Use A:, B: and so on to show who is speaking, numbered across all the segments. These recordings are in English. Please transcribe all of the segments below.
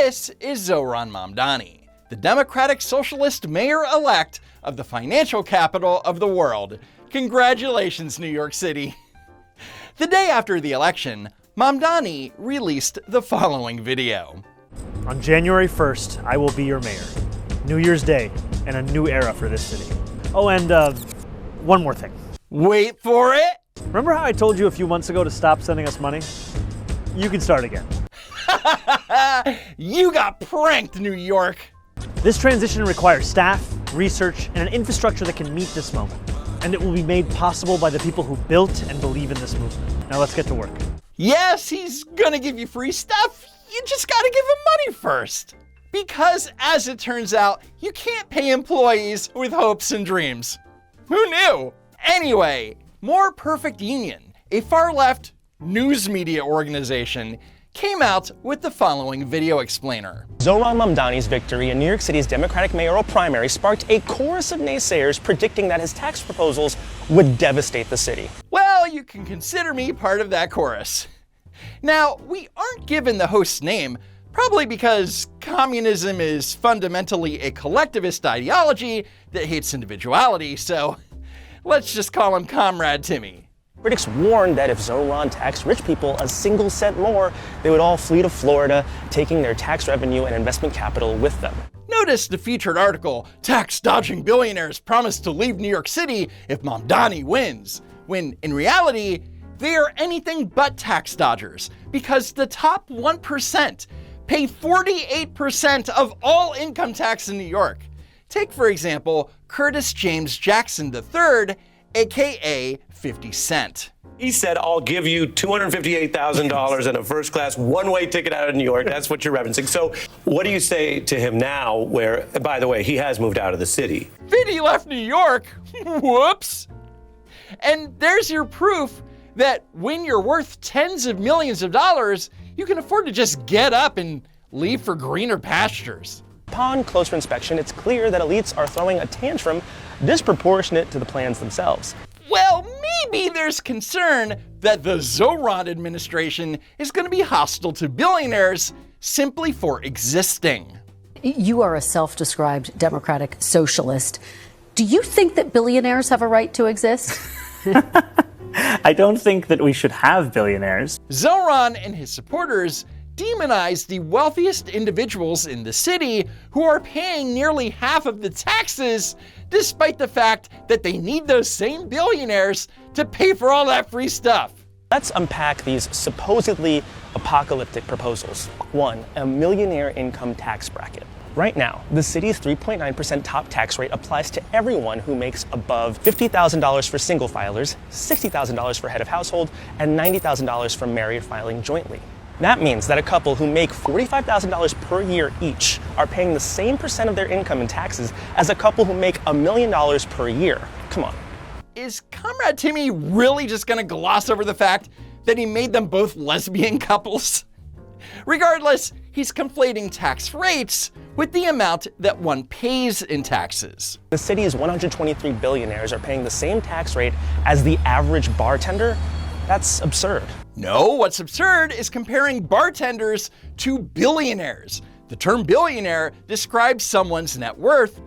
A: This is Zohran Mamdani, the Democratic Socialist mayor-elect of the financial capital of the world. Congratulations, New York City. The day after the election, Mamdani released the following video.
B: On January 1st, I will be your mayor. New Year's Day and a new era for this city. Oh, and one more thing.
A: Wait for it.
B: Remember how I told you a few months ago to stop sending us money? You can start again.
A: You got pranked, New York.
B: This transition requires staff, research, and an infrastructure that can meet this moment. And it will be made possible by the people who built and believe in this movement. Now let's get to work.
A: Yes, he's gonna give you free stuff. You just gotta give him money first. Because, as it turns out, you can't pay employees with hopes and dreams. Who knew? Anyway, More Perfect Union, a far-left news media organization, came out with the following video explainer.
C: Zohran Mamdani's victory in New York City's Democratic mayoral primary sparked a chorus of naysayers predicting that his tax proposals would devastate the city.
A: Well, you can consider me part of that chorus. Now, we aren't given the host's name, probably because communism is fundamentally a collectivist ideology that hates individuality, so let's just call him Comrade Timmy.
C: Critics warned that if Zohran taxed rich people a single cent more, they would all flee to Florida, taking their tax revenue and investment capital with them.
A: Notice the featured article, Tax-Dodging Billionaires Promise to Leave New York City if Mamdani Wins, when in reality, they are anything but tax dodgers, because the top 1% pay 48% of all income tax in New York. Take, for example, Curtis James Jackson III, aka 50 Cent.
D: He said, I'll give you $258,000 and a first-class one-way ticket out of New York. That's what you're referencing. So what do you say to him now where, by the way, he has moved out of the city?
A: 50 left New York? Whoops. And there's your proof that when you're worth tens of millions of dollars, you can afford to just get up and leave for greener pastures.
C: Upon closer inspection, it's clear that elites are throwing a tantrum disproportionate to the plans themselves.
A: Well, maybe there's concern that the Zohran administration is going to be hostile to billionaires simply for existing.
E: You are a self-described democratic socialist. Do you think that billionaires have a right to exist?
F: I don't think that we should have billionaires.
A: Zohran and his supporters demonize the wealthiest individuals in the city who are paying nearly half of the taxes, despite the fact that they need those same billionaires to pay for all that free stuff.
C: Let's unpack these supposedly apocalyptic proposals. 1, a millionaire income tax bracket. Right now, the city's 3.9% top tax rate applies to everyone who makes above $50,000 for single filers, $60,000 for head of household, and $90,000 for married filing jointly. That means that a couple who make $45,000 per year each are paying the same percent of their income in taxes as a couple who make $1 million per year. Come on.
A: Is Comrade Timmy really just gonna gloss over the fact that he made them both lesbian couples? Regardless, he's conflating tax rates with the amount that one pays in taxes.
C: The city's 123 billionaires are paying the same tax rate as the average bartender? That's absurd.
A: No, what's absurd is comparing bartenders to billionaires. The term billionaire describes someone's net worth,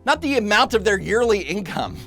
A: not the amount of their yearly income.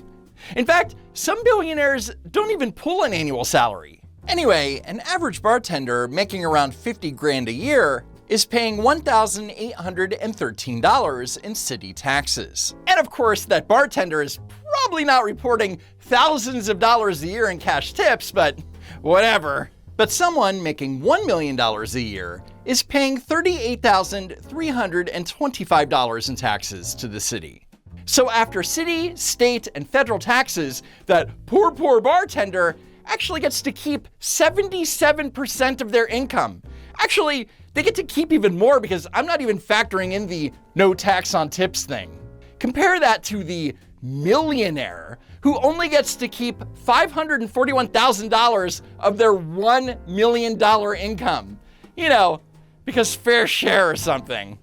A: In fact, some billionaires don't even pull an annual salary. Anyway, an average bartender making around 50 grand a year is paying $1,813 in city taxes. And of course, that bartender is probably not reporting thousands of dollars a year in cash tips, but whatever. But someone making $1 million a year is paying $38,325 in taxes to the city. So after city, state, and federal taxes, that poor bartender actually gets to keep 77% of their income. Actually, they get to keep even more because I'm not even factoring in the no tax on tips thing. Compare that to the millionaire who only gets to keep $541,000 of their $1 million income. You know, because fair share or something.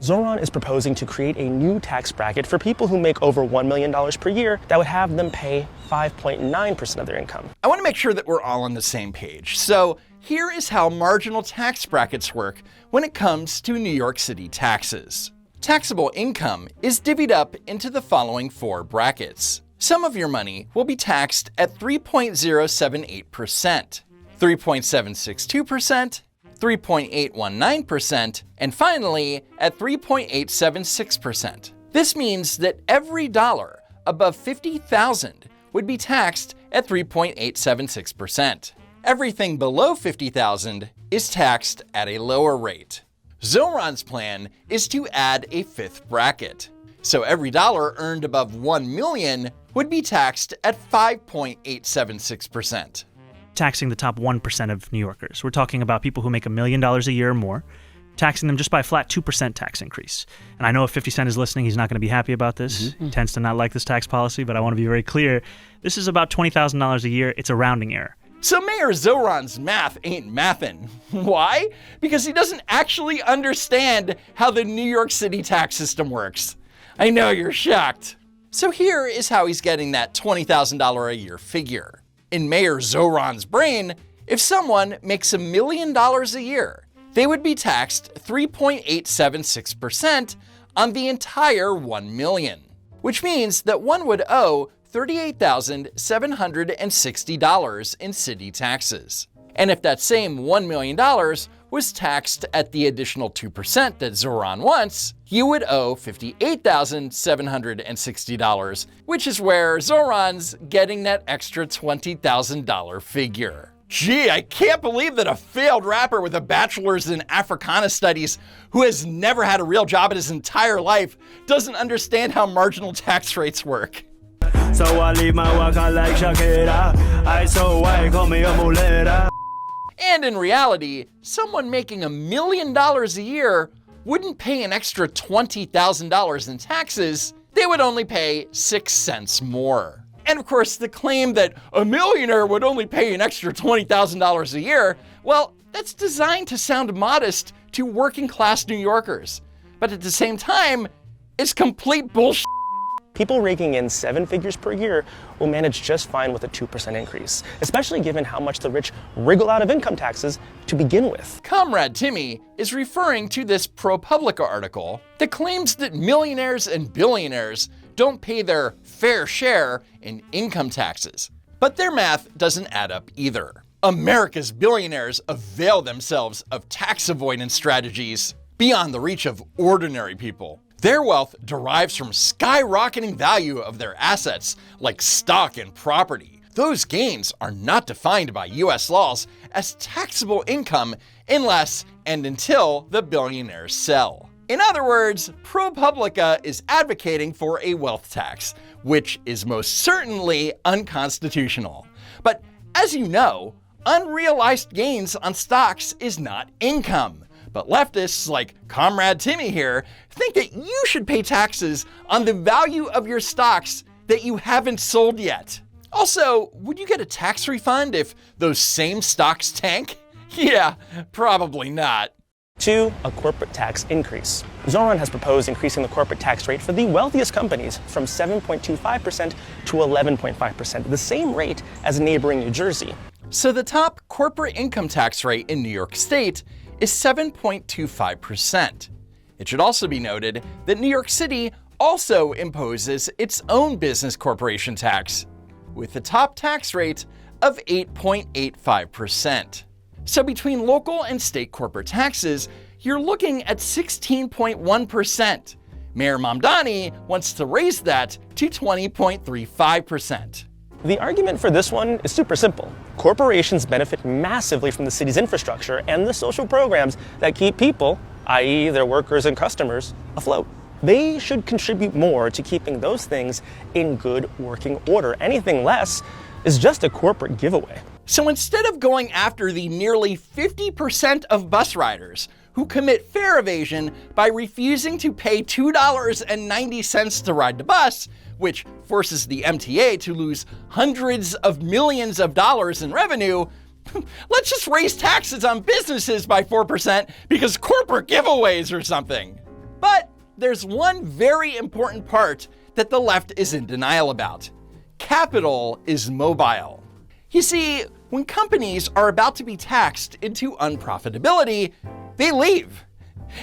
C: Zohran is proposing to create a new tax bracket for people who make over $1 million per year that would have them pay 5.9% of their income.
A: I want to make sure that we're all on the same page. So here is how marginal tax brackets work when it comes to New York City taxes. Taxable income is divvied up into the following 4 brackets. Some of your money will be taxed at 3.078%, 3.762%, 3.819%, and finally at 3.876%. This means that every dollar above $50,000 would be taxed at 3.876%. Everything below $50,000 is taxed at a lower rate. Zohran's plan is to add a 5th bracket. So every dollar earned above $1 million would be taxed at 5.876%.
B: Taxing the top 1% of New Yorkers. We're talking about people who make $1 million a year or more, taxing them just by a flat 2% tax increase. And I know if 50 Cent is listening, he's not going to be happy about this. He tends to not like this tax policy, but I want to be very clear. This is about $20,000 a year. It's a rounding error.
A: So Mayor Zohran's math ain't mathin'. Why? Because he doesn't actually understand how the New York City tax system works. I know you're shocked. So here is how he's getting that $20,000 a year figure. In Mayor Zohran's brain, if someone makes $1 million a year, they would be taxed 3.876% on the entire $1 million, which means that one would owe $38,760 in city taxes. And if that same $1 million was taxed at the additional 2% that Zohran wants, you would owe $58,760, which is where Zohran's getting that extra $20,000 figure. Gee, I can't believe that a failed rapper with a bachelor's in Africana studies who has never had a real job in his entire life doesn't understand how marginal tax rates work.
G: So I leave my work like Shakira. I so white, call me a muleta.
A: And in reality, someone making $1 million a year wouldn't pay an extra $20,000 in taxes. They would only pay 6 cents more. And of course, the claim that a millionaire would only pay an extra $20,000 a year, well, that's designed to sound modest to working class New Yorkers. But at the same time, it's complete bullshit.
C: People raking in 7 figures per year will manage just fine with a 2% increase, especially given how much the rich wriggle out of income taxes to begin with.
A: Comrade Timmy is referring to this ProPublica article that claims that millionaires and billionaires don't pay their fair share in income taxes. But their math doesn't add up either. America's billionaires avail themselves of tax avoidance strategies beyond the reach of ordinary people. Their wealth derives from skyrocketing value of their assets, like stock and property. Those gains are not defined by US laws as taxable income unless and until the billionaires sell. In other words, ProPublica is advocating for a wealth tax, which is most certainly unconstitutional. But as you know, unrealized gains on stocks is not income. But leftists like Comrade Timmy here think that you should pay taxes on the value of your stocks that you haven't sold yet. Also, would you get a tax refund if those same stocks tank? Yeah, probably not.
C: 2, a corporate tax increase. Zohran has proposed increasing the corporate tax rate for the wealthiest companies from 7.25% to 11.5%, the same rate as neighboring New Jersey.
A: So the top corporate income tax rate in New York State is 7.25%. It should also be noted that New York City also imposes its own business corporation tax, with the top tax rate of 8.85%. So between local and state corporate taxes, you're looking at 16.1%. Mayor Mamdani wants to raise that to 20.35%.
C: The argument for this one is super simple. Corporations benefit massively from the city's infrastructure and the social programs that keep people, i.e. their workers and customers, afloat. They should contribute more to keeping those things in good working order. Anything less is just a corporate giveaway.
A: So instead of going after the nearly 50% of bus riders who commit fare evasion by refusing to pay $2.90 to ride the bus, which forces the MTA to lose hundreds of millions of dollars in revenue, let's just raise taxes on businesses by 4% because corporate giveaways or something. But there's one very important part that the left is in denial about. Capital is mobile. You see, when companies are about to be taxed into unprofitability, they leave.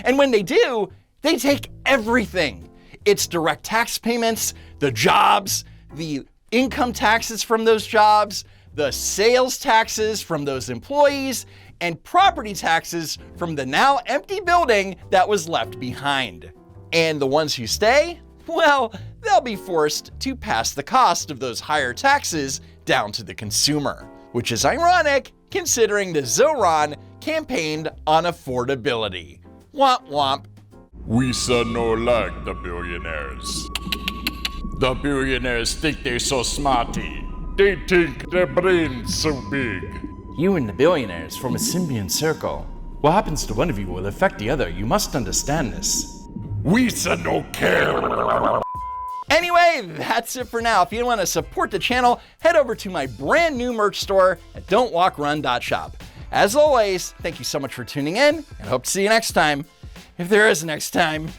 A: And when they do, they take everything. It's direct tax payments, the jobs, the income taxes from those jobs, the sales taxes from those employees, and property taxes from the now empty building that was left behind. And the ones who stay? Well, they'll be forced to pass the cost of those higher taxes down to the consumer, which is ironic considering the Zoran campaigned on affordability. Womp womp.
H: We no like the billionaires. The billionaires think they're so smarty. They think their brain's so big.
A: You and the billionaires form a symbiont circle. What happens to one of you will affect the other. You must understand this.
H: We no care.
A: Anyway, that's it for now. If you want to support the channel, head over to my brand new merch store at don'twalkrun.shop. As always, thank you so much for tuning in, and hope to see you next time. If there is a next time.